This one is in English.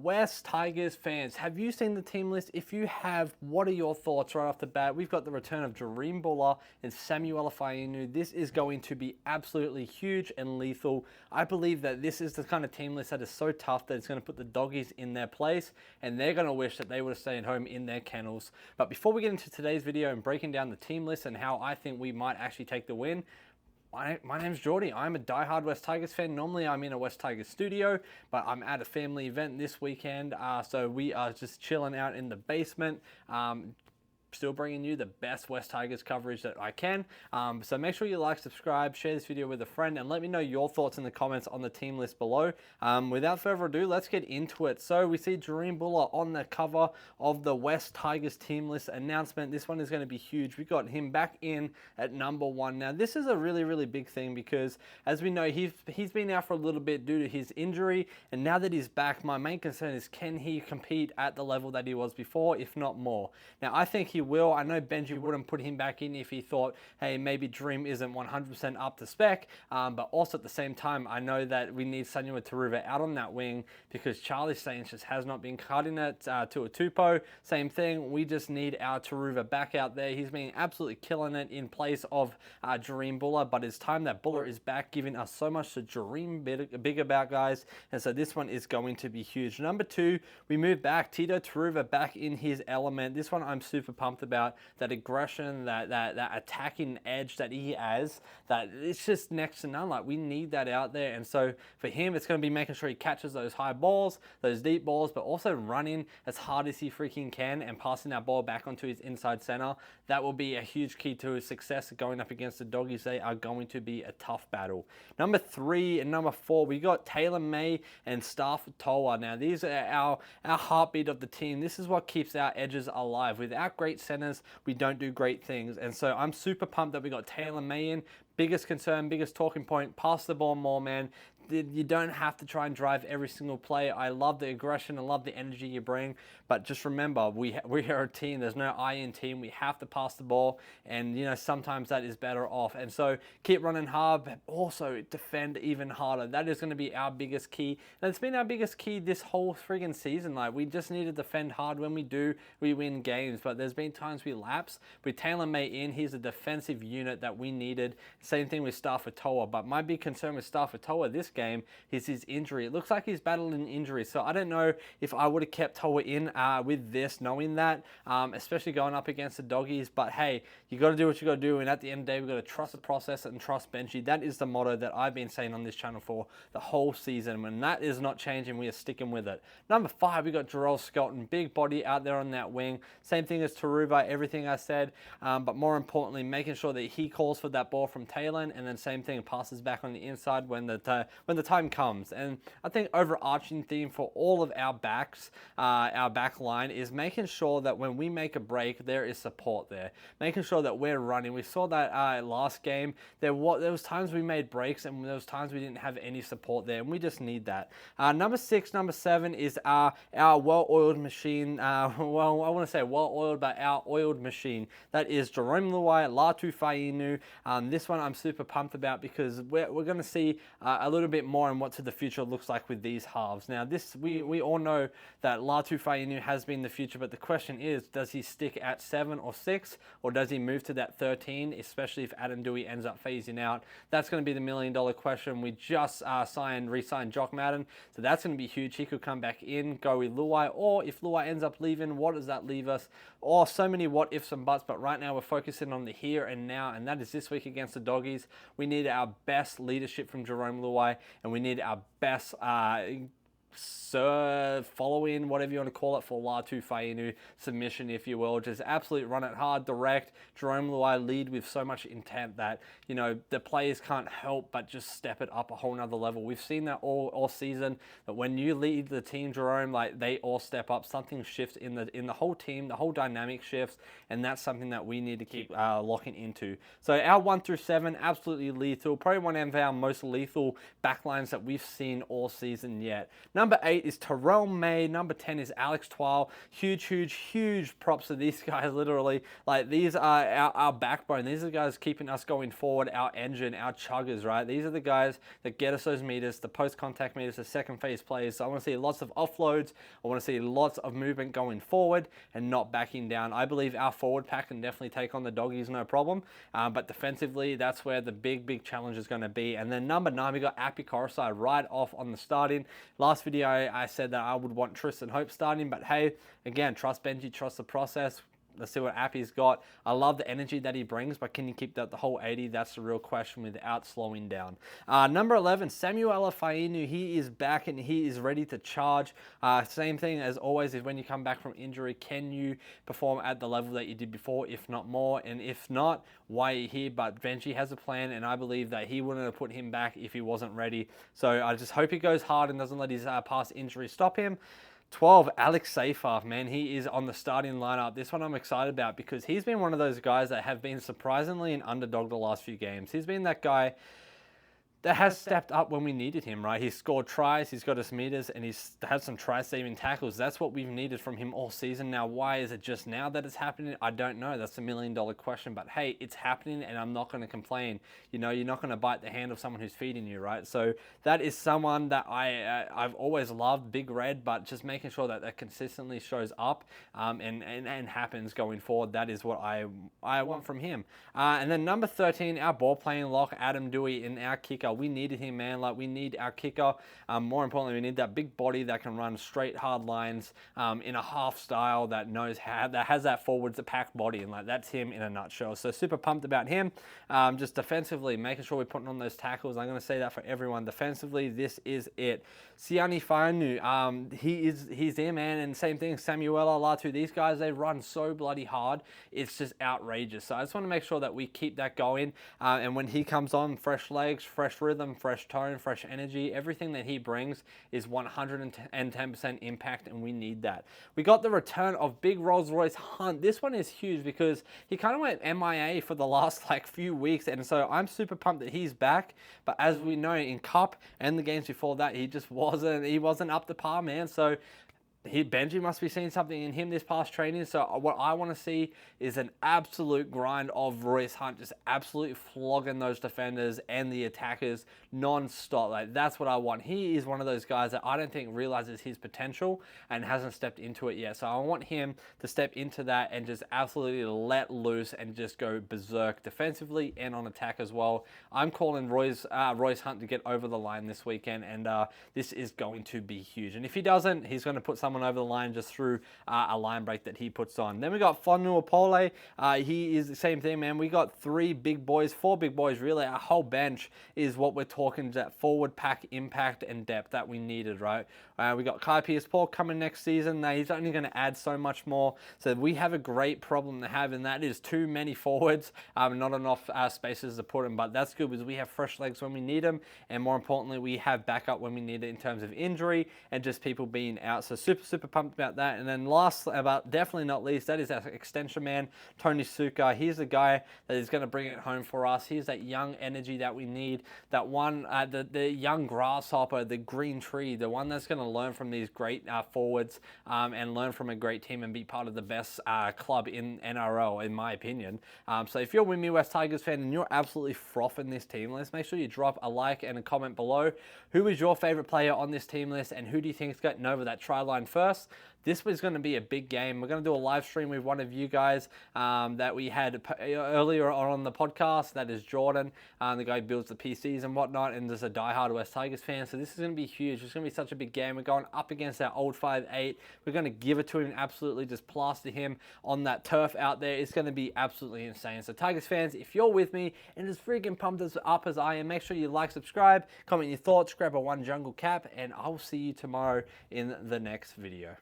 West Tigers fans, have you seen the team list? If you have, what are your thoughts right off the bat? We've got the return of Jahream Buller and Samuel Fainu. This is going to be absolutely huge and lethal. I believe that this is the kind of team list that is so tough that it's going to put the Doggies in their place, and they're going to wish that they would have stayed home in their kennels. But before we get into today's video and breaking down the team list and how I think we might actually take the win, my name's Geordie. I'm a diehard West Tigers fan. Normally I'm in a West Tigers studio, but I'm at a family event this weekend, so we are just chilling out in the basement. Still bringing you the best West Tigers coverage that I can. So make sure you like, subscribe, share this video with a friend, and let me know your thoughts in the comments on the team list below. Without further ado, let's get into it. So we see Jahream Buller on the cover of the West Tigers team list announcement. This one is going to be huge. We got him back in at number 1. Now this is a really big thing because, as we know, he's been out for a little bit due to his injury, and now that he's back, my main concern is, can he compete at the level that he was before, if not more? Now I think he will. I know Benji wouldn't put him back in if he thought, hey, maybe Dream isn't 100% up to spec, but also at the same time, I know that we need Sanu'a Turuva out on that wing because Charlie Saints just has not been cutting it to a Tupo. Same thing, we just need our Turuva back out there. He's been absolutely killing it in place of Jahream Buller, but it's time that Buller is back, giving us so much to dream big about, guys, and so this one is going to be huge. Number 2, we move back Tito Turuva back in his element. This one I'm super pumped about. That aggression, that attacking edge that he has, that it's just next to none. Like, we need that out there, and so for him, it's going to be making sure he catches those high balls, those deep balls, but also running as hard as he freaking can and passing that ball back onto his inside center. That will be a huge key to his success going up against the Doggies. They are going to be a tough battle. Number 3 and number 4, we got Taylor May and Stafford Toa. Now, these are our heartbeat of the team. This is what keeps our edges alive. Without great centers, we don't do great things, and so I'm super pumped that we got Taylor May in. Biggest concern, biggest talking point, pass the ball more, man. You don't have to try and drive every single play. I love the aggression. I love the energy you bring. But just remember, we are a team. There's no I in team. We have to pass the ball. And, you know, sometimes that is better off. And so keep running hard, but also defend even harder. That is going to be our biggest key. And it's been our biggest key this whole friggin' season. Like, we just need to defend hard. When we do, we win games. But there's been times we lapse. With Taylor May in, he's a defensive unit that we needed. Same thing with Stafford Toa. But my big concern with Stafford Toa this game is his injury. It looks like he's battling injury, so I don't know if I would have kept Toa in with this, knowing that, especially going up against the Doggies. But hey, you got to do what you got to do, and at the end of the day, we've got to trust the process and trust Benji. That is the motto that I've been saying on this channel for the whole season. When that is not changing, we are sticking with it. Number 5, we got Jarrell Skelton, big body out there on that wing. Same thing as Turuva, everything I said, but more importantly, making sure that he calls for that ball from Taylor, and then same thing, passes back on the inside when the time comes. And I think overarching theme for all of our backs, our back line, is making sure that when we make a break, there is support there. Making sure that we're running. We saw that last game. There was times we made breaks, and there was times we didn't have any support there, and we just need that. Number 6, number 7 is our well-oiled machine. Well, I want to say well-oiled, but our oiled machine. That is Jarome Luai, Latu Fainu. This one I'm super pumped about because we're going to see a little bit more on what the future looks like with these halves. Now, this we all know that Latu Fainu has been the future, but the question is, does he stick at 7 or 6, or does he move to that 13, especially if Adam Dewey ends up phasing out? That's going to be the million-dollar question. We just re-signed Jock Madden, so that's going to be huge. He could come back in, go with Luai, or if Luai ends up leaving, what does that leave us? Or so many what ifs and buts, but right now we're focusing on the here and now, and that is this week against the Doggies. We need our best leadership from Jarome Luai, and we need our best following, whatever you want to call it, for Latu Fainu submission, if you will. Just absolutely run it hard, direct. Jarome Luai lead with so much intent that, you know, the players can't help but just step it up a whole nother level. We've seen that all season, that when you lead the team, Jarome, like, they all step up. Something shifts in the whole team, the whole dynamic shifts, and that's something that we need to keep locking into. So our 1 through 7, absolutely lethal. Probably one of our most lethal backlines that we've seen all season yet. Number 8 is Terrell May. Number 10 is Alex Twile. Huge props to these guys, literally. Like, these are our backbone. These are the guys keeping us going forward, our engine, our chuggers, right? These are the guys that get us those meters, the post-contact meters, the second phase plays. So I want to see lots of offloads. I want to see lots of movement going forward and not backing down. I believe our forward pack can definitely take on the doggies, no problem. But defensively, that's where the big challenge is going to be. And then number 9, we got Appy Coruscant right off on the starting. Last video, I said that I would want Tristan Hope starting, but hey, again, trust Benji, trust the process. Let's see what Appy's got. I love the energy that he brings, but can he keep that the whole 80? That's the real question without slowing down. Number 11, Samuel Fainu. He is back and he is ready to charge. Same thing as always is when you come back from injury, can you perform at the level that you did before, if not more? And if not, why are you here? But Benji has a plan, and I believe that he wouldn't have put him back if he wasn't ready. So I just hope he goes hard and doesn't let his past injury stop him. 12, Alex Seyfarth, man, he is on the starting lineup. This one I'm excited about because he's been one of those guys that have been surprisingly an underdog the last few games. He's been that guy that has stepped up when we needed him, right? He's scored tries, he's got us meters, and he's had some try-saving tackles. That's what we've needed from him all season. Now, why is it just now that it's happening? I don't know. That's a $1 million question. But hey, it's happening, and I'm not going to complain. You know, you're not going to bite the hand of someone who's feeding you, right? So that is someone that I've always loved, Big Red, but just making sure that that consistently shows up and happens going forward. That is what I want from him. And then number 13, our ball-playing lock, Adam Dewey, in our kicker. We needed him, man. Like, we need our kicker. More importantly, we need that big body that can run straight, hard lines in a half style that knows how, that has that forwards, the pack body, and like that's him in a nutshell. So super pumped about him. Just defensively, making sure we're putting on those tackles. I'm going to say that for everyone. Defensively, this is it. Siani Fainu, he's there, man. And same thing, Samuela Latu. These guys, they run so bloody hard. It's just outrageous. So I just want to make sure that we keep that going. And when he comes on, fresh legs, fresh rhythm, fresh tone, fresh energy, everything that he brings is 110% impact, and we need that. We got the return of Big Rolls Royce Hunt. This one is huge because he kind of went MIA for the last like few weeks, and so I'm super pumped that he's back. But as we know, in Cup and the games before that, he just wasn't up to par, man. So Benji must be seeing something in him this past training. So what I want to see is an absolute grind of Royce Hunt, just absolutely flogging those defenders and the attackers non-stop. Like, that's what I want. He is one of those guys that I don't think realizes his potential and hasn't stepped into it yet. So I want him to step into that and just absolutely let loose and just go berserk defensively and on attack as well. I'm calling Royce Hunt to get over the line this weekend, and this is going to be huge. And if he doesn't, he's going to put someone over the line just through a line break that he puts on. Then we got Fonu Apole. He is the same thing, man. We got 4 big boys, really. Our whole bench is what we're talking, that forward pack impact and depth that we needed, right? We got Kai Pierce-Paul coming next season. Now, he's only going to add so much more. So we have a great problem to have, and that is too many forwards, not enough spaces to put them. But that's good because we have fresh legs when we need them, and more importantly, we have backup when we need it in terms of injury and just people being out. So super pumped about that. And then last, but definitely not least, that is our extension man, Tony Suka. He's the guy that is going to bring it home for us. He's that young energy that we need, that one, the young grasshopper, the green tree, the one that's going to learn from these great forwards and learn from a great team and be part of the best club in NRL, in my opinion. So if you're a Windme West Tigers fan and you're absolutely frothing this team list, make sure you drop a like and a comment below. Who is your favorite player on this team list, and who do you think is getting over that try line first? This was going to be a big game. We're going to do a live stream with one of you guys that we had earlier on the podcast. That is Jordan, the guy who builds the PCs and whatnot, and there's a diehard West Tigers fan. So this is going to be huge. It's going to be such a big game. We're going up against our old 5'8". We're going to give it to him, absolutely just plaster him on that turf out there. It's going to be absolutely insane. So Tigers fans, if you're with me and as freaking pumped up as I am, make sure you like, subscribe, comment your thoughts, grab a one jungle cap, and I will see you tomorrow in the next video.